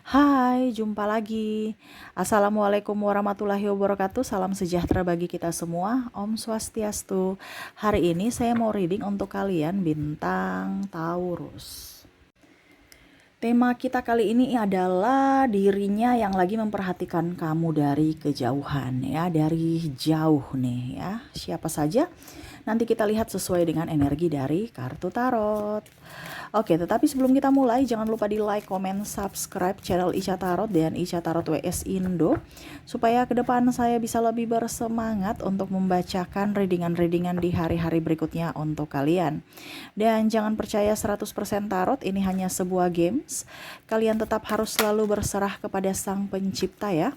Hai, jumpa lagi. Assalamualaikum warahmatullahi wabarakatuh. Salam sejahtera bagi kita semua. Om Swastiastu. Hari ini saya mau reading untuk kalian bintang Taurus. Tema kita kali ini adalah dirinya yang lagi memperhatikan kamu dari kejauhan ya, dari jauh nih ya. Siapa saja? Nanti kita lihat sesuai dengan energi dari kartu tarot. Oke, tetapi sebelum kita mulai, jangan lupa di like, comment, subscribe channel Ica Tarot dan Ica Tarot WS Indo, supaya ke depan saya bisa lebih bersemangat untuk membacakan readingan-readingan di hari-hari berikutnya untuk kalian. Dan jangan percaya 100% tarot, ini hanya sebuah games. Kalian tetap harus selalu berserah kepada Sang Pencipta ya.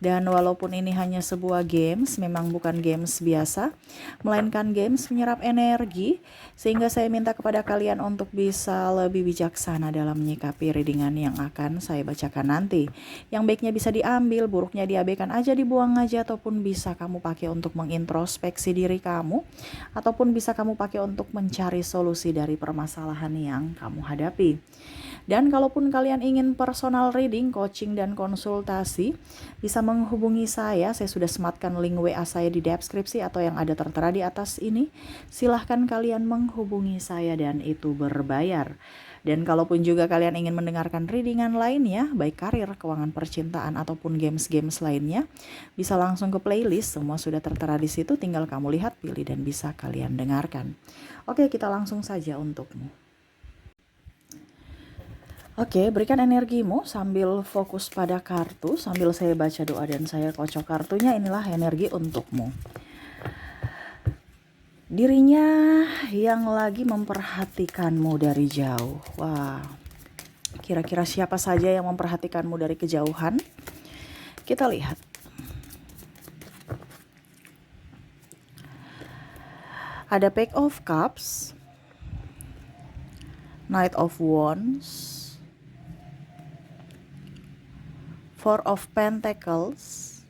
Dan walaupun ini hanya sebuah games, memang bukan games biasa, melainkan games menyerap energi, sehingga saya minta kepada kalian untuk bisa lebih bijaksana dalam menyikapi readingan yang akan saya bacakan nanti. Yang baiknya bisa diambil, buruknya diabaikan aja, dibuang aja, ataupun bisa kamu pakai untuk mengintrospeksi diri kamu, ataupun bisa kamu pakai untuk mencari solusi dari permasalahan yang kamu hadapi. Dan kalaupun kalian ingin personal reading, coaching, dan konsultasi, bisa menghubungi saya. Saya sudah sematkan link WA saya di deskripsi atau yang ada tertera di atas ini. Silahkan kalian menghubungi saya dan itu berbayar. Dan kalaupun juga kalian ingin mendengarkan readingan lainnya, baik karir, keuangan, percintaan, ataupun games-games lainnya, bisa langsung ke playlist. Semua sudah tertera di situ, tinggal kamu lihat, pilih, dan bisa kalian dengarkan. Oke, kita langsung saja untukmu. Oke, berikan energimu sambil fokus pada kartu, sambil saya baca doa dan saya kocok kartunya. Inilah energi untukmu. Dirinya yang lagi memperhatikanmu dari jauh. Wah, kira-kira siapa saja yang memperhatikanmu dari kejauhan? Kita lihat. Ada Page of Cups, Knight of Wands, Four of Pentacles,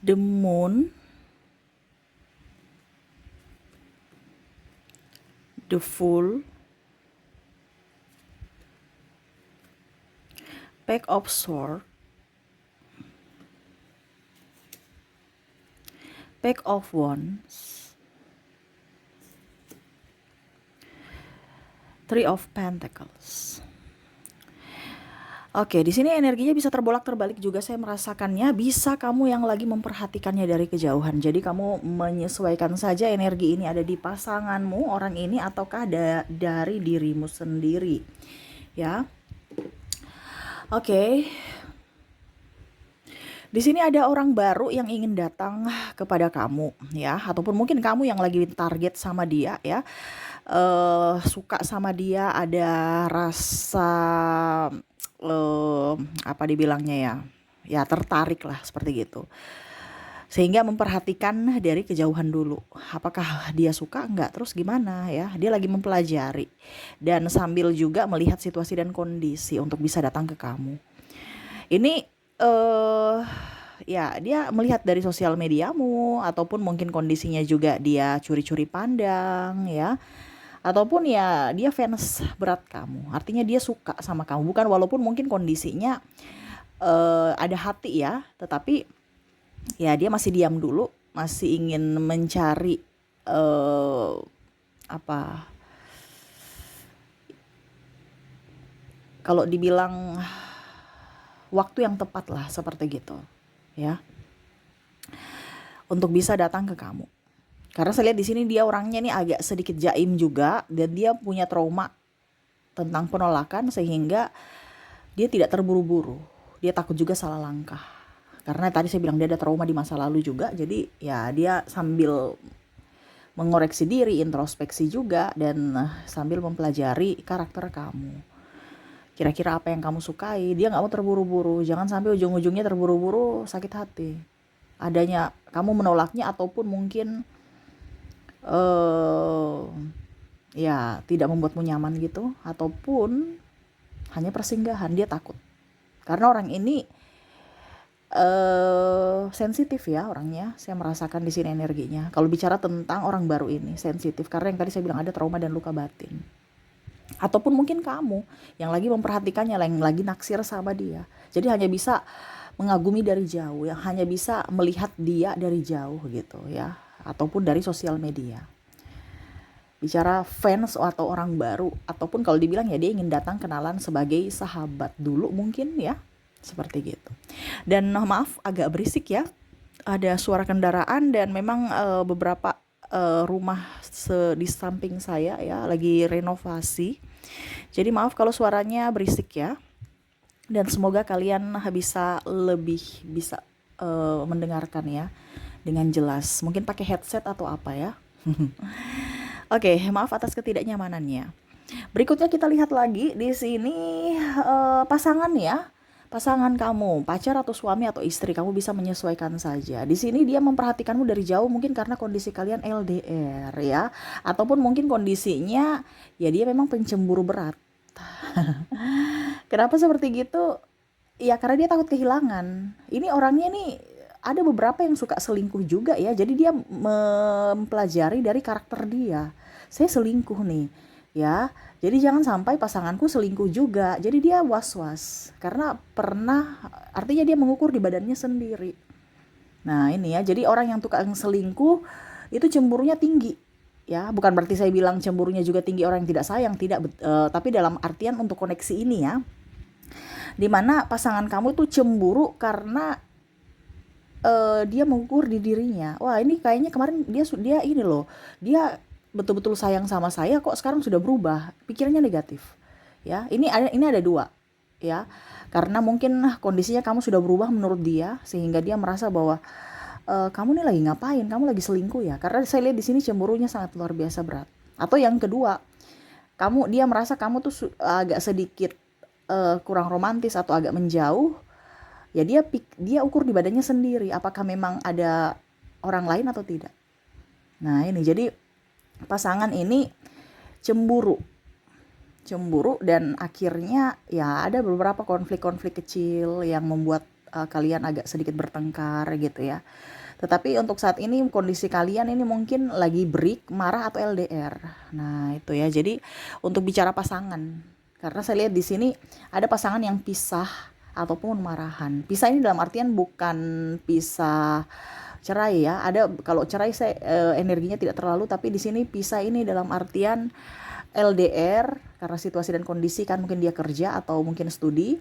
the Moon, the Fool, Page of Swords, Page of Wands, Three of Pentacles. Oke, di sini energinya bisa terbolak-terbalik juga, saya merasakannya. Bisa kamu yang lagi memperhatikannya dari kejauhan. Jadi kamu menyesuaikan saja energi ini ada di pasanganmu, orang ini, ataukah dari dirimu sendiri. Ya. Oke. Di sini ada orang baru yang ingin datang kepada kamu ya, ataupun mungkin kamu yang lagi target sama dia ya. Suka sama dia, ada rasa apa dibilangnya ya? Ya tertarik lah seperti gitu. Sehingga memperhatikan dari kejauhan dulu. Apakah dia suka enggak? Terus gimana ya? Dia lagi mempelajari dan sambil juga melihat situasi dan kondisi untuk bisa datang ke kamu. Ini ya dia melihat dari sosial mediamu, ataupun mungkin kondisinya juga dia curi-curi pandang ya, ataupun ya dia fans berat kamu, artinya dia suka sama kamu, bukan, walaupun mungkin kondisinya ada hati ya, tetapi ya dia masih diam dulu, masih ingin mencari apa, kalau dibilang waktu yang tepat lah seperti gitu ya, untuk bisa datang ke kamu. Karena saya lihat di sini dia orangnya nih agak sedikit jaim juga, dan dia punya trauma tentang penolakan, sehingga dia tidak terburu-buru. Dia takut juga salah langkah. Karena tadi saya bilang dia ada trauma di masa lalu juga, jadi ya dia sambil mengoreksi diri, introspeksi juga, dan sambil mempelajari karakter kamu. Kira-kira apa yang kamu sukai, dia gak mau terburu-buru. Jangan sampai ujung-ujungnya terburu-buru sakit hati. Adanya kamu menolaknya, ataupun mungkin ya tidak membuatmu nyaman gitu, ataupun hanya persinggahan, dia takut. Karena orang ini sensitif ya orangnya. Saya merasakan di sini energinya. Kalau bicara tentang orang baru ini sensitif karena yang tadi saya bilang ada trauma dan luka batin. Ataupun mungkin kamu yang lagi memperhatikannya, yang lagi naksir sama dia. Jadi hanya bisa mengagumi dari jauh, yang hanya bisa melihat dia dari jauh gitu ya, ataupun dari sosial media. Bicara fans atau orang baru, ataupun kalau dibilang ya dia ingin datang kenalan sebagai sahabat dulu mungkin ya, seperti gitu. Dan maaf agak berisik ya, ada suara kendaraan dan memang beberapa rumah di samping saya ya lagi renovasi. Jadi maaf kalau suaranya berisik ya. Dan semoga kalian bisa mendengarkan ya dengan jelas. Mungkin pakai headset atau apa ya. Oke, maaf atas ketidaknyamanannya. Berikutnya kita lihat lagi di sini pasangan ya. Pasangan kamu, pacar atau suami atau istri, kamu bisa menyesuaikan saja. Di sini dia memperhatikanmu dari jauh mungkin karena kondisi kalian LDR ya, ataupun mungkin kondisinya ya dia memang pencemburu berat. Kenapa seperti gitu? Ya karena dia takut kehilangan. Ini orangnya nih ada beberapa yang suka selingkuh juga ya. Jadi dia mempelajari dari karakter dia. Saya selingkuh nih, ya. Jadi jangan sampai pasanganku selingkuh juga. Jadi dia was-was karena pernah, artinya dia mengukur di badannya sendiri. Nah ini ya, jadi orang yang tukang selingkuh itu cemburunya tinggi. Ya, bukan berarti saya bilang cemburunya juga tinggi orang yang tidak sayang, tidak, tapi dalam artian untuk koneksi ini ya, dimana pasangan kamu tuh cemburu karena dia mengukur di dirinya. Wah ini kayaknya kemarin dia ini loh, dia betul-betul sayang sama saya kok sekarang sudah berubah, pikirannya negatif. Ya, ini ada dua, ya. Karena mungkin kondisinya kamu sudah berubah menurut dia sehingga dia merasa bahwa kamu nih lagi ngapain? Kamu lagi selingkuh ya? Karena saya lihat di sini cemburunya sangat luar biasa berat. Atau yang kedua, dia merasa kamu tuh agak sedikit kurang romantis atau agak menjauh. Ya dia ukur di badannya sendiri apakah memang ada orang lain atau tidak. Nah, ini jadi pasangan ini cemburu dan akhirnya ya ada beberapa konflik-konflik kecil yang membuat kalian agak sedikit bertengkar gitu ya. Tetapi untuk saat ini kondisi kalian ini mungkin lagi break, marah atau LDR. Nah, itu ya. Jadi untuk bicara pasangan, karena saya lihat di sini ada pasangan yang pisah ataupun marahan. Pisah ini dalam artian bukan pisah cerai ya. Ada kalau cerai saya energinya tidak terlalu, tapi di sini pisah ini dalam artian LDR karena situasi dan kondisi, kan mungkin dia kerja atau mungkin studi,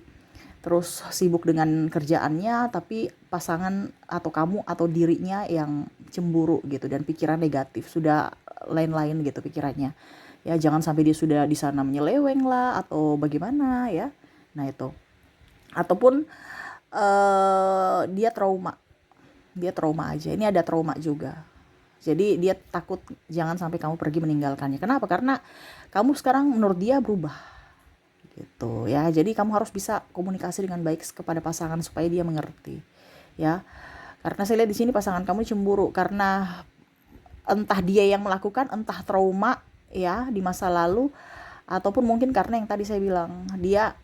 terus sibuk dengan kerjaannya, tapi pasangan atau kamu atau dirinya yang cemburu gitu dan pikiran negatif, sudah lain-lain gitu pikirannya. Ya jangan sampai dia sudah di sana menyeleweng lah atau bagaimana ya. Nah itu. Ataupun dia trauma aja. Ini ada trauma juga. Jadi dia takut jangan sampai kamu pergi meninggalkannya. Kenapa? Karena kamu sekarang menurut dia berubah gitu ya. Jadi kamu harus bisa komunikasi dengan baik kepada pasangan supaya dia mengerti ya. Karena saya lihat di sini pasangan kamu cemburu karena entah dia yang melakukan, entah trauma ya di masa lalu, ataupun mungkin karena yang tadi saya bilang dia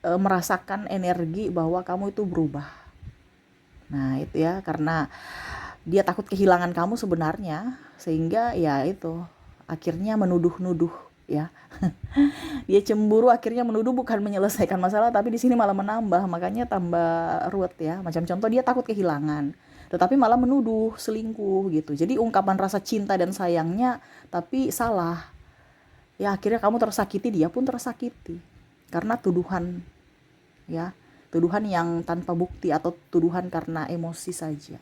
merasakan energi bahwa kamu itu berubah. Nah itu ya, karena dia takut kehilangan kamu sebenarnya, sehingga ya itu akhirnya menuduh-nuduh ya. Dia cemburu akhirnya menuduh, bukan menyelesaikan masalah tapi di sini malah menambah, makanya tambah ruwet ya. Macam contoh dia takut kehilangan tetapi malah menuduh selingkuh gitu. Jadi ungkapan rasa cinta dan sayangnya tapi salah. Ya akhirnya kamu tersakiti, dia pun tersakiti karena tuduhan ya. Tuduhan yang tanpa bukti atau tuduhan karena emosi saja.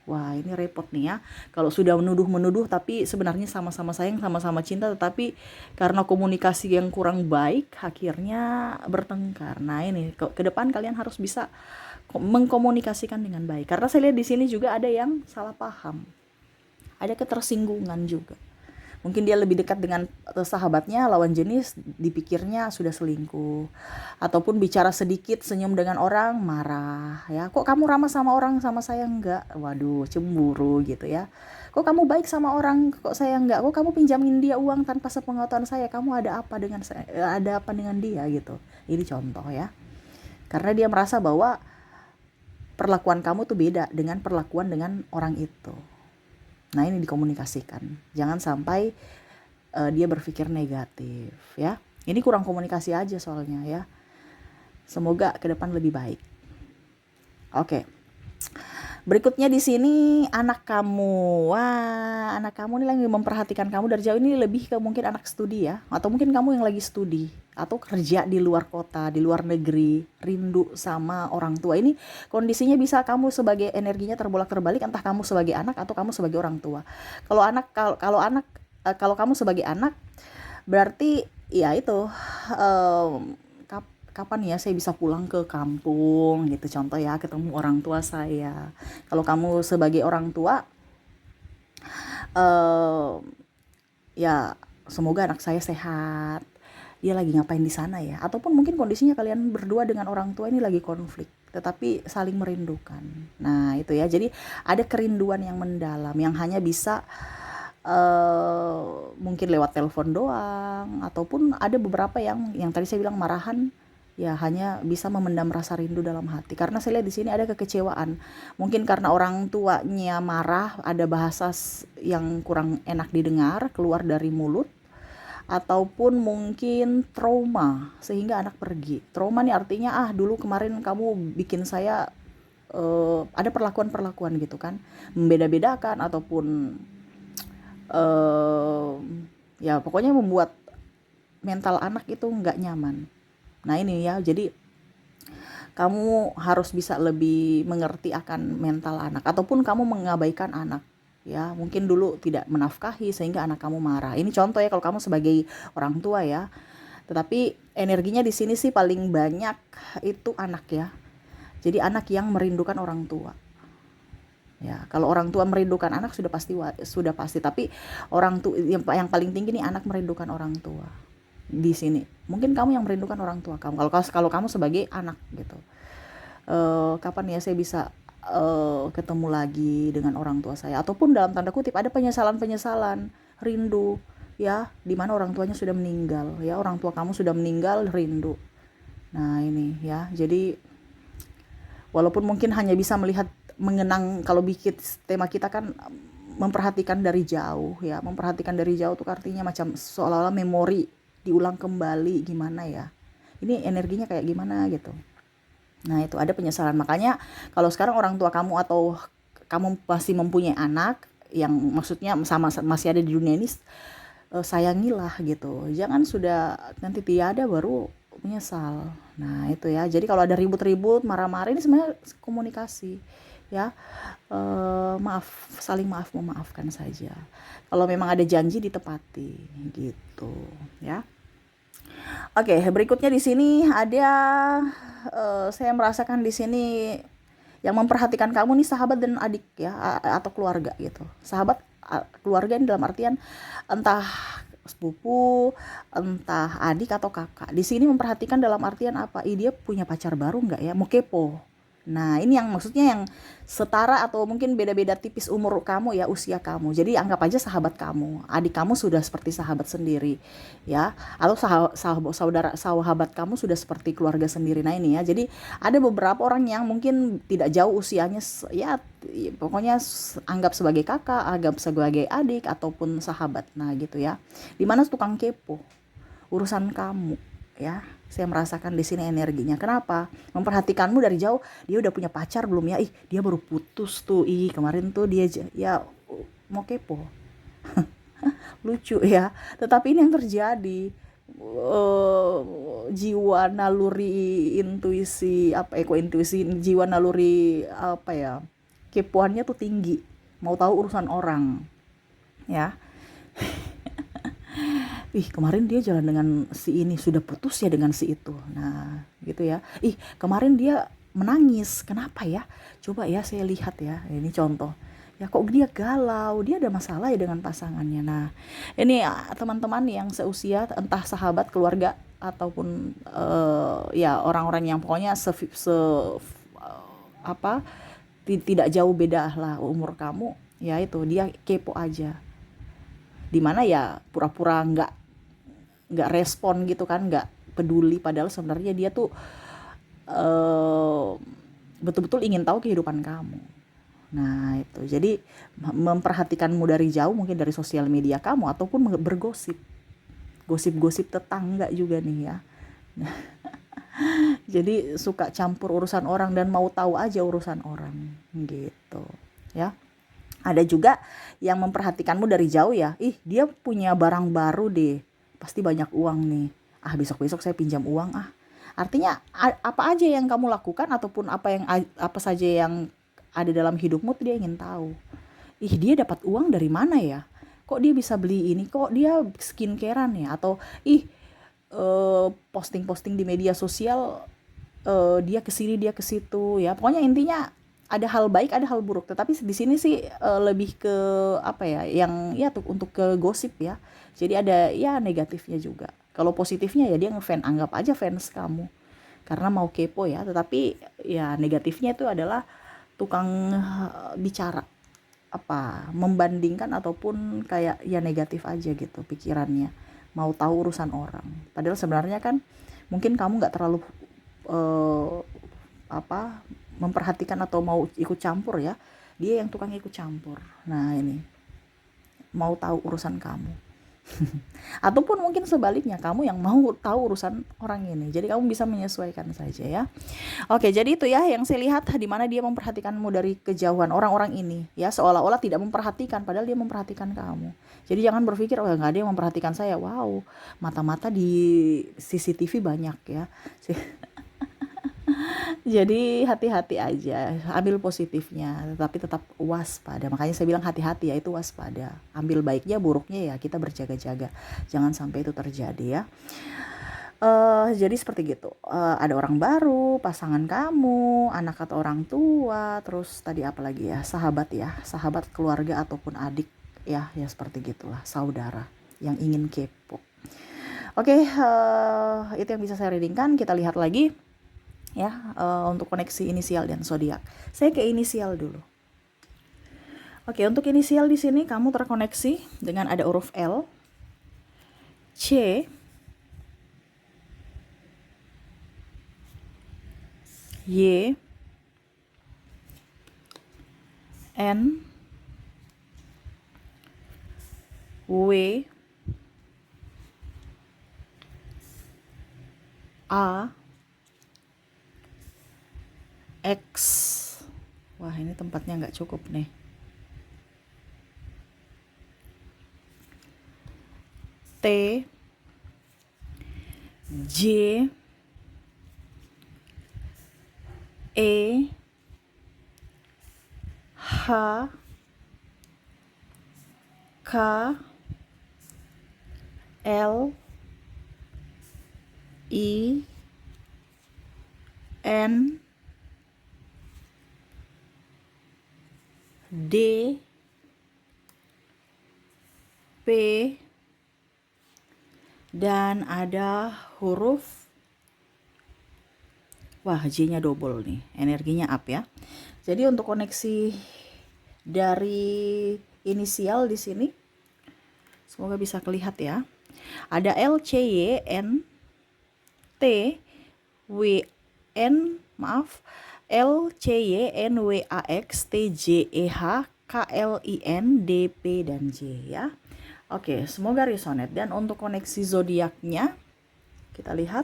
Wah ini repot nih ya, kalau sudah menuduh tapi sebenarnya sama-sama sayang, sama-sama cinta, tetapi karena komunikasi yang kurang baik akhirnya bertengkar. Nah ini ke depan kalian harus bisa mengkomunikasikan dengan baik, karena saya lihat di sini juga ada yang salah paham, ada ketersinggungan juga. Mungkin dia lebih dekat dengan sahabatnya, lawan jenis dipikirnya sudah selingkuh. Ataupun bicara sedikit, senyum dengan orang, marah. Ya, kok kamu ramah sama orang, sama saya enggak? Waduh, cemburu gitu ya. Kok kamu baik sama orang, kok saya enggak? Kok kamu pinjamin dia uang tanpa sepengetahuan saya? Kamu ada apa dengan saya? Ada apa dengan dia gitu. Ini contoh ya. Karena dia merasa bahwa perlakuan kamu tuh beda dengan perlakuan dengan orang itu. Nah, ini dikomunikasikan. Jangan sampai dia berpikir negatif ya. Ini kurang komunikasi aja soalnya ya. Semoga ke depan lebih baik. Oke. Berikutnya di sini anak kamu. Wah, anak kamu nih lagi memperhatikan kamu dari jauh. Ini lebih ke mungkin anak studi ya, atau mungkin kamu yang lagi studi atau kerja di luar kota, di luar negeri, rindu sama orang tua. Ini kondisinya bisa kamu sebagai energinya terbolak-terbalik, entah kamu sebagai anak atau kamu sebagai orang tua. Kalau kamu sebagai anak berarti ya itu, kapan ya saya bisa pulang ke kampung gitu, contoh ya, ketemu orang tua saya. Kalau kamu sebagai orang tua, eh, ya semoga anak saya sehat, dia lagi ngapain di sana ya, ataupun mungkin kondisinya kalian berdua dengan orang tua ini lagi konflik tetapi saling merindukan. Nah itu ya, jadi ada kerinduan yang mendalam yang hanya bisa mungkin lewat telepon doang, ataupun ada beberapa yang tadi saya bilang marahan, ya hanya bisa memendam rasa rindu dalam hati. Karena saya lihat di sini ada kekecewaan, mungkin karena orang tuanya marah, ada bahasa yang kurang enak didengar keluar dari mulut, ataupun mungkin trauma sehingga anak pergi. Trauma nih artinya, dulu kemarin kamu bikin saya ada perlakuan-perlakuan gitu kan, membeda-bedakan, ataupun eh, ya pokoknya membuat mental anak itu nggak nyaman. Nah ini ya, jadi kamu harus bisa lebih mengerti akan mental anak, ataupun kamu mengabaikan anak ya, mungkin dulu tidak menafkahi sehingga anak kamu marah. Ini contoh ya kalau kamu sebagai orang tua ya. Tetapi energinya di sini sih paling banyak itu anak ya. Jadi anak yang merindukan orang tua. Ya, kalau orang tua merindukan anak sudah pasti, tapi orang tua yang paling tinggi nih, anak merindukan orang tua. Di sini mungkin kamu yang merindukan orang tua kamu, kalau kamu sebagai anak gitu. Kapan ya saya bisa ketemu lagi dengan orang tua saya, ataupun dalam tanda kutip ada penyesalan rindu ya, dimana orang tuanya sudah meninggal ya, orang tua kamu sudah meninggal, rindu. Nah ini ya, jadi walaupun mungkin hanya bisa melihat, mengenang, kalau bikin tema kita kan memperhatikan dari jauh ya, memperhatikan dari jauh tuh artinya macam seolah-olah memori diulang kembali, gimana ya ini energinya kayak gimana gitu. Nah itu ada penyesalan. Makanya kalau sekarang orang tua kamu atau kamu masih mempunyai anak yang maksudnya sama masih ada di dunia ini, sayangilah gitu, jangan sudah nanti tiada baru menyesal. Nah itu ya, jadi kalau ada ribut-ribut, marah-marah, ini sebenarnya komunikasi ya. Maaf, saling maaf memaafkan saja. Kalau memang ada janji ditepati gitu ya. Oke, berikutnya di sini ada, saya merasakan di sini yang memperhatikan kamu nih sahabat dan adik ya, atau keluarga gitu. Sahabat, keluarga ini dalam artian entah sepupu, entah adik atau kakak. Di sini memperhatikan dalam artian apa? Dia punya pacar baru nggak ya? Mau kepo. Nah ini yang maksudnya yang setara atau mungkin beda-beda tipis umur kamu ya, usia kamu. Jadi anggap aja sahabat kamu, adik kamu sudah seperti sahabat sendiri ya, atau sahabat kamu sudah seperti keluarga sendiri. Nah ini ya, jadi ada beberapa orang yang mungkin tidak jauh usianya ya, pokoknya anggap sebagai kakak, anggap sebagai adik, ataupun sahabat. Nah gitu ya, dimana tukang kepo urusan kamu ya. Saya merasakan di sini energinya. Kenapa? Memperhatikanmu dari jauh. Dia udah punya pacar belum ya? Dia baru putus tuh. Kemarin tuh dia ya mau kepo. Lucu ya. Tetapi ini yang terjadi. Jiwa naluri intuisi jiwa naluri apa ya? Kepoannya tuh tinggi. Mau tahu urusan orang. Ya. Kemarin dia jalan dengan si ini, sudah putus ya dengan si itu. Nah gitu ya. Kemarin dia menangis, kenapa ya? Coba ya saya lihat ya, ini contoh ya, kok dia galau, dia ada masalah ya dengan pasangannya. Nah ini teman-teman yang seusia, entah sahabat, keluarga, ataupun ya orang-orang yang pokoknya tidak jauh beda lah umur kamu ya, itu dia kepo aja, dimana ya pura-pura nggak respon gitu kan, nggak peduli, padahal sebenarnya dia tuh betul-betul ingin tahu kehidupan kamu. Nah, itu. Jadi memperhatikanmu dari jauh, mungkin dari sosial media kamu ataupun bergosip. Gosip-gosip tetangga juga nih ya. Jadi suka campur urusan orang dan mau tahu aja urusan orang gitu, ya. Ada juga yang memperhatikanmu dari jauh ya. Ih, dia punya barang baru deh. Pasti banyak uang nih. Ah, besok-besok saya pinjam uang ah. Artinya apa aja yang kamu lakukan ataupun apa saja yang ada dalam hidupmu tuh dia ingin tahu. Ih, dia dapat uang dari mana ya? Kok dia bisa beli ini? Kok dia skincarean ya? Atau ih, posting-posting di media sosial, dia ke sini dia ke situ ya. Pokoknya intinya ada hal baik, ada hal buruk. Tetapi di sini sih lebih ke apa ya? Yang ya tuh untuk ke gosip ya. Jadi ada ya negatifnya juga. Kalau positifnya ya dia ngefans, anggap aja fans kamu. Karena mau kepo ya, tetapi ya negatifnya itu adalah tukang bicara, apa, membandingkan ataupun kayak ya negatif aja gitu pikirannya, mau tahu urusan orang. Padahal sebenarnya kan mungkin kamu nggak terlalu eh, apa, memperhatikan atau mau ikut campur ya, dia yang tukang ikut campur. Nah ini mau tahu urusan kamu. Ataupun mungkin sebaliknya, kamu yang mau tahu urusan orang ini. Jadi kamu bisa menyesuaikan saja ya. Oke, jadi itu ya yang saya lihat, di mana dia memperhatikanmu dari kejauhan, orang-orang ini ya, seolah-olah tidak memperhatikan padahal dia memperhatikan kamu. Jadi jangan berpikir oh nggak ada yang memperhatikan saya. Wow, mata-mata di CCTV banyak ya. Jadi hati-hati aja, ambil positifnya, tetapi tetap waspada. Makanya saya bilang hati-hati ya, itu waspada. Ambil baiknya, buruknya ya kita berjaga-jaga. Jangan sampai itu terjadi ya. Jadi seperti gitu. Ada orang baru, pasangan kamu, anak atau orang tua, terus tadi apa lagi ya? Sahabat ya, sahabat, keluarga ataupun adik ya, ya seperti gitulah, saudara yang ingin kepo. Oke, itu yang bisa saya readingkan. Kita lihat lagi ya, untuk koneksi inisial dan zodiak. Saya ke inisial dulu. Oke, untuk inisial di sini kamu terkoneksi dengan ada huruf L, C, Y, N, W, A, X. Wah, ini tempatnya nggak cukup nih. T, J, E, H, K, L, I, N, D, P, dan ada huruf, wah J-nya double nih, energinya up ya. Jadi untuk koneksi dari inisial di sini, semoga bisa kelihatan ya. Ada L, C, Y, N, T, W, N, maaf, L, C, Y, N, W, A, X, T, J, E, H, K, L, I, N, D, P, dan J ya. Oke, semoga resonate. Dan untuk koneksi zodiaknya, kita lihat.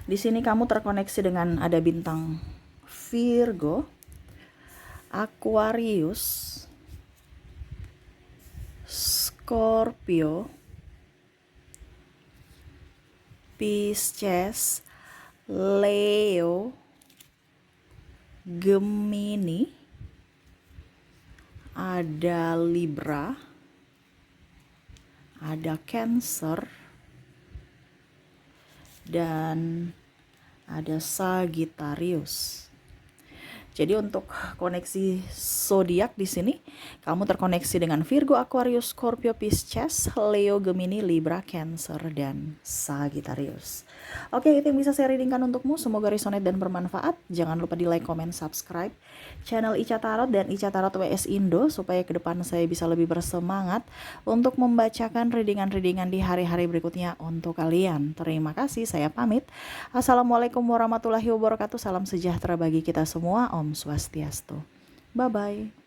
Di sini kamu terkoneksi dengan ada bintang Virgo, Aquarius, Scorpio, Pisces, Leo, Gemini, ada Libra, ada Cancer, dan ada Sagittarius. Jadi untuk koneksi zodiak di sini, kamu terkoneksi dengan Virgo, Aquarius, Scorpio, Pisces, Leo, Gemini, Libra, Cancer, dan Sagittarius. Oke, itu yang bisa saya readingkan untukmu. Semoga resonate dan bermanfaat. Jangan lupa di like, comment, subscribe channel Ica Tarot dan Ica Tarot WS Indo supaya ke depan saya bisa lebih bersemangat untuk membacakan readingan-readingan di hari-hari berikutnya untuk kalian. Terima kasih, saya pamit. Assalamualaikum warahmatullahi wabarakatuh. Salam sejahtera bagi kita semua. Om Swastiastu. Bye-bye.